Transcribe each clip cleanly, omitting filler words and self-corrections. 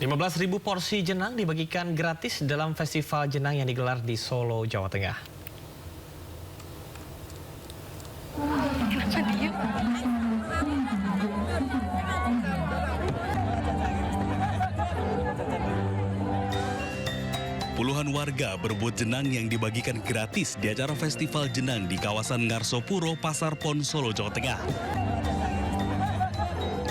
15.000 porsi jenang dibagikan gratis dalam festival jenang yang digelar di Solo, Jawa Tengah. Puluhan warga berebut jenang yang dibagikan gratis di acara festival jenang di kawasan Ngarsopuro, Pasar Pon, Solo, Jawa Tengah.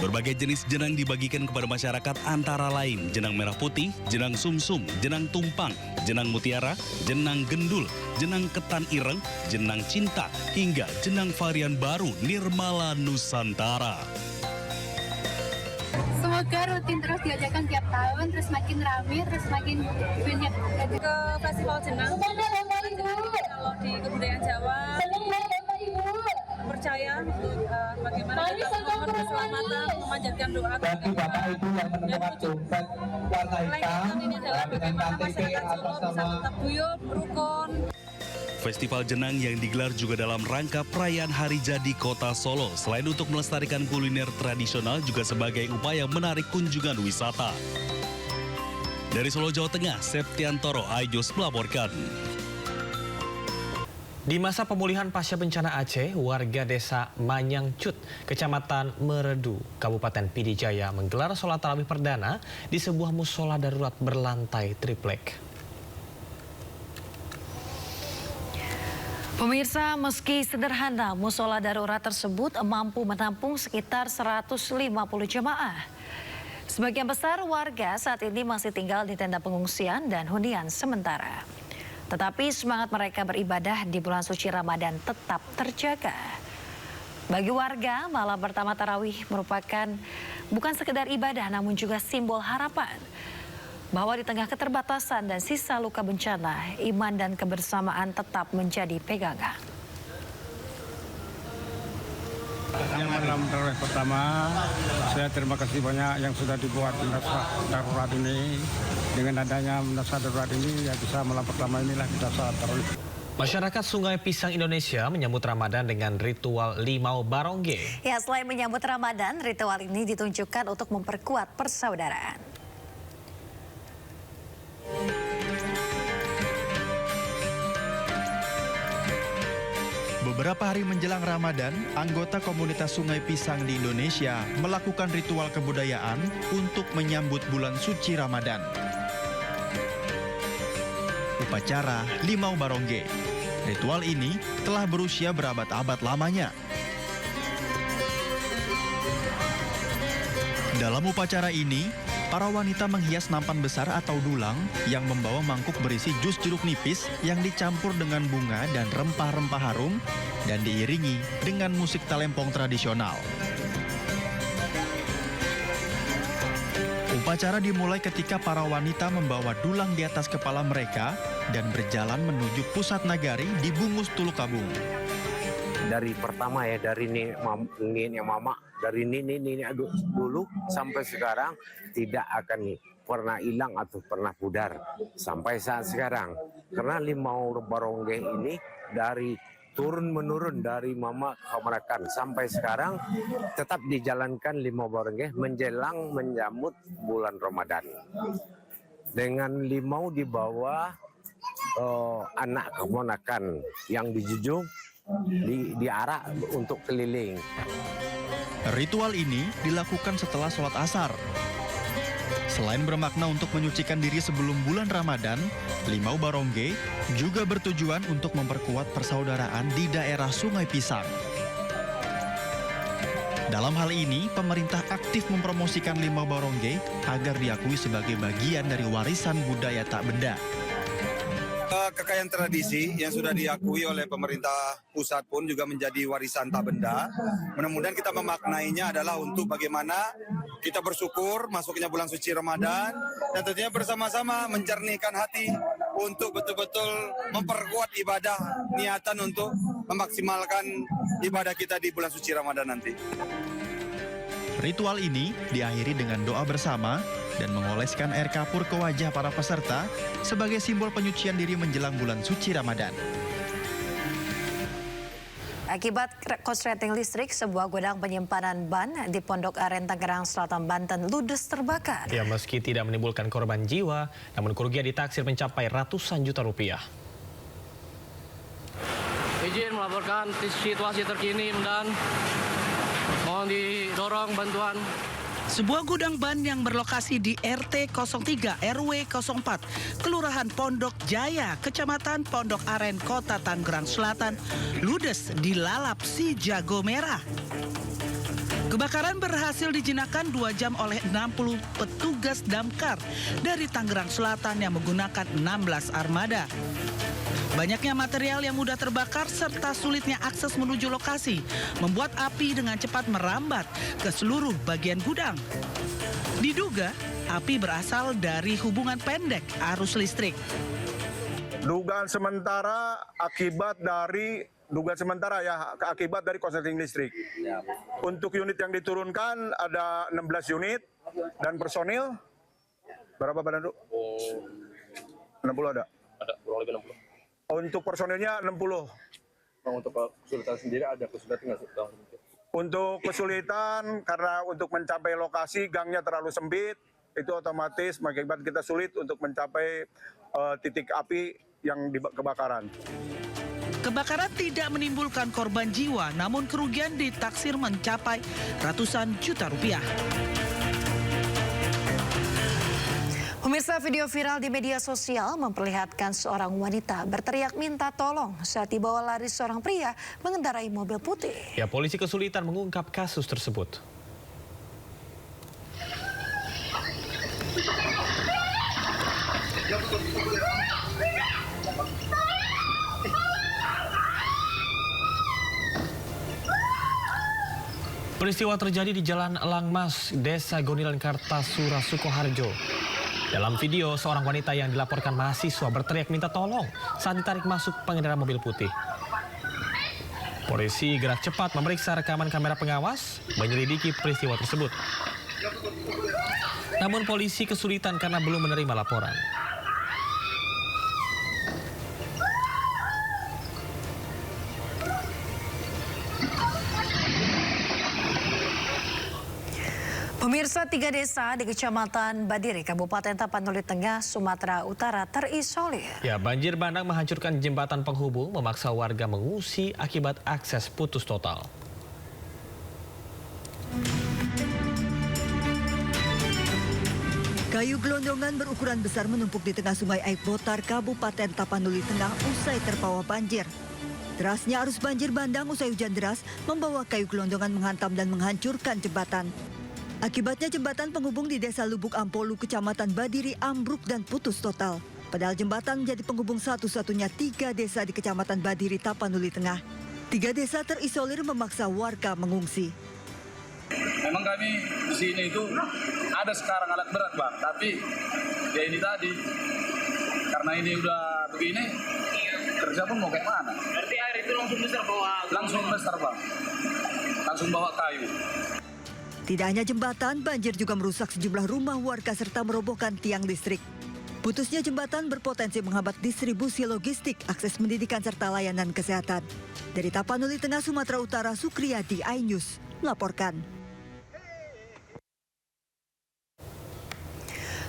Berbagai jenis jenang dibagikan kepada masyarakat antara lain jenang merah putih, jenang sumsum, jenang tumpang, jenang mutiara, jenang gendul, jenang ketan ireng, jenang cinta, hingga jenang varian baru Nirmala Nusantara. Semoga rutin terus diadakan tiap tahun, terus makin ramai, terus makin banyak. Ke festival jenang, kalau di kebudayaan Jawa, percaya bagaimana kita memohon keselamatan, memanjatkan doa. Bagi Bapak Ibu yang menemukan dompet warna hitam, ini adalah bagaimana masyarakat Solo bisa tetap guyup, rukun. Festival jenang yang digelar juga dalam rangka perayaan Hari Jadi Kota Solo. Selain untuk melestarikan kuliner tradisional, juga sebagai upaya menarik kunjungan wisata. Dari Solo, Jawa Tengah, Septiantoro Ayus melaporkan. Di masa pemulihan pasca bencana Aceh, warga desa Manyangcut, Kecamatan Meredu, Kabupaten Pidi Jaya menggelar sholat tarawih perdana di sebuah musola darurat berlantai triplek. Pemirsa, meski sederhana, musola darurat tersebut mampu menampung sekitar 150 jemaah. Sebagian besar warga saat ini masih tinggal di tenda pengungsian dan hunian sementara. Tetapi semangat mereka beribadah di bulan suci Ramadan tetap terjaga. Bagi warga, malam pertama tarawih merupakan bukan sekedar ibadah namun juga simbol harapan. Bahwa di tengah keterbatasan dan sisa luka bencana, iman dan kebersamaan tetap menjadi pegangan. Yang malam tarawih pertama, saya terima kasih banyak yang sudah dibuat menasah darurat ini. Dengan adanya menasah darurat ini, ya bisa malam pertama inilah kita salat tarawih. Masyarakat Sungai Pisang Indonesia menyambut Ramadan dengan ritual Limau Barongge. Ya, selain menyambut Ramadan, ritual ini ditunjukkan untuk memperkuat persaudaraan. Beberapa hari menjelang Ramadan, anggota komunitas Sungai Pisang di Indonesia melakukan ritual kebudayaan untuk menyambut bulan suci Ramadan. Upacara Limau Barongge. Ritual ini telah berusia berabad-abad lamanya. Dalam upacara ini, para wanita menghias nampan besar atau dulang yang membawa mangkuk berisi jus jeruk nipis yang dicampur dengan bunga dan rempah-rempah harum dan diiringi dengan musik talempong tradisional. Upacara dimulai ketika para wanita membawa dulang di atas kepala mereka dan berjalan menuju pusat nagari di Bungus Tulukabung. Dari pertama ya, dari nenek mama, dari nenek dulu sampai sekarang tidak akan pernah hilang atau pernah pudar sampai saat sekarang. Karena Limau Barongge ini dari turun menurun dari mama keponakan sampai sekarang tetap dijalankan Limau Barongge menjelang menyambut bulan Ramadan. Dengan limau di bawah anak keponakan yang dijunjung diarak untuk keliling. Ritual ini dilakukan setelah sholat asar. Selain bermakna untuk menyucikan diri sebelum bulan Ramadan, Limau Barongge juga bertujuan untuk memperkuat persaudaraan di daerah Sungai Pisang. Dalam hal ini, pemerintah aktif mempromosikan Limau Barongge agar diakui sebagai bagian dari warisan budaya tak benda. Kekayaan tradisi yang sudah diakui oleh pemerintah pusat pun juga menjadi warisan tak benda. Mudah-mudahan kita memaknainya adalah untuk bagaimana kita bersyukur masuknya bulan suci Ramadan dan tentunya bersama-sama mencernihkan hati untuk betul-betul memperkuat ibadah, niatan untuk memaksimalkan ibadah kita di bulan suci Ramadan nanti. Ritual ini diakhiri dengan doa bersama dan mengoleskan air kapur ke wajah para peserta sebagai simbol penyucian diri menjelang bulan suci Ramadan. Akibat korsleting listrik, sebuah gudang penyimpanan ban di Pondok Aren, Tangerang Selatan, Banten ludes terbakar. Ya, meski tidak menimbulkan korban jiwa, namun kerugian ditaksir mencapai ratusan juta rupiah. Izin melaporkan situasi terkini dan mohon didorong bantuan. Sebuah gudang ban yang berlokasi di RT 03 RW 04 Kelurahan Pondok Jaya, Kecamatan Pondok Aren, Kota Tangerang Selatan ludes dilalap si jago merah. Kebakaran berhasil dijinakan 2 jam oleh 60 petugas damkar dari Tangerang Selatan yang menggunakan 16 armada. Banyaknya material yang mudah terbakar serta sulitnya akses menuju lokasi membuat api dengan cepat merambat ke seluruh bagian gudang. Diduga api berasal dari hubungan pendek arus listrik. Dugaan sementara akibat dari korsleting listrik. Untuk unit yang diturunkan ada 16 unit dan personil berapa Pak Dandu? 60 ada. Ada kurang lebih 60. Untuk personilnya 60. Untuk kesulitan sendiri ada kesulitan nggak sih? Untuk kesulitan karena untuk mencapai lokasi gangnya terlalu sempit, itu otomatis mengakibatkan kita sulit untuk mencapai titik api yang kebakaran. Kebakaran tidak menimbulkan korban jiwa, namun kerugian ditaksir mencapai ratusan juta rupiah. Pemirsa, video viral di media sosial memperlihatkan seorang wanita berteriak minta tolong saat dibawa lari seorang pria mengendarai mobil putih. Ya, polisi kesulitan mengungkap kasus tersebut. Peristiwa terjadi di Jalan Langmas, Desa Gonilan, Kartasura, Sukoharjo. Dalam video, seorang wanita yang dilaporkan mahasiswa berteriak minta tolong saat ditarik masuk pengendara mobil putih. Polisi gerak cepat memeriksa rekaman kamera pengawas, menyelidiki peristiwa tersebut. Namun polisi kesulitan karena belum menerima laporan. Pemirsa, 3 desa di Kecamatan Badiri, Kabupaten Tapanuli Tengah, Sumatera Utara terisolir. Ya, banjir bandang menghancurkan jembatan penghubung, memaksa warga mengungsi akibat akses putus total. Kayu gelondongan berukuran besar menumpuk di tengah Sungai Aik Botar, Kabupaten Tapanuli Tengah usai terbawa banjir. Derasnya arus banjir bandang usai hujan deras membawa kayu gelondongan menghantam dan menghancurkan jembatan. Akibatnya jembatan penghubung di Desa Lubuk Ampolu, Kecamatan Badiri ambruk dan putus total. Padahal jembatan menjadi penghubung satu-satunya 3 desa di Kecamatan Badiri, Tapanuli Tengah. 3 desa terisolir memaksa warga mengungsi. Memang kami di sini itu ada sekarang alat berat Bang, tapi ya ini tadi karena ini udah begini kerja pun mau kayak mana? Berarti air itu langsung besar bawa? Langsung besar Bang, langsung bawa kayu. Tidak hanya jembatan, banjir juga merusak sejumlah rumah warga serta merobohkan tiang listrik. Putusnya jembatan berpotensi menghambat distribusi logistik, akses pendidikan serta layanan kesehatan. Dari Tapanuli Tengah, Sumatera Utara, Sukriyadi, iNews melaporkan.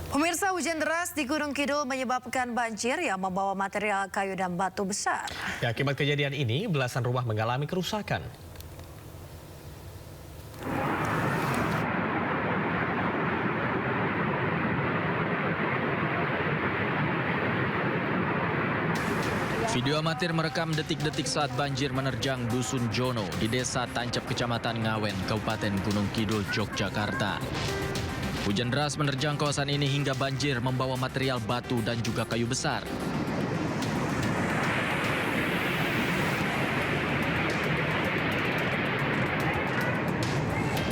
Pemirsa, hujan deras di Gunung Kidul menyebabkan banjir yang membawa material kayu dan batu besar. Ya, akibat kejadian ini, belasan rumah mengalami kerusakan. Video amatir merekam detik-detik saat banjir menerjang Dusun Jono di Desa Tancap, Kecamatan Ngawen, Kabupaten Gunung Kidul, Yogyakarta. Hujan deras menerjang kawasan ini hingga banjir membawa material batu dan juga kayu besar.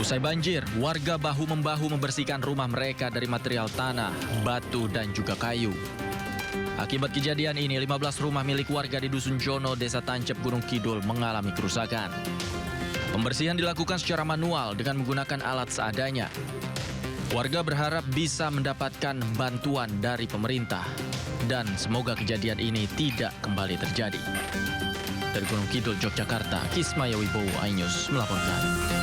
Usai banjir, warga bahu-membahu membersihkan rumah mereka dari material tanah, batu, dan juga kayu. Akibat kejadian ini, 15 rumah milik warga di Dusun Jono, Desa Tancap, Gunung Kidul mengalami kerusakan. Pembersihan dilakukan secara manual dengan menggunakan alat seadanya. Warga berharap bisa mendapatkan bantuan dari pemerintah dan semoga kejadian ini tidak kembali terjadi. Dari Gunung Kidul, Yogyakarta, Kismaya Wibowo, iNews melaporkan.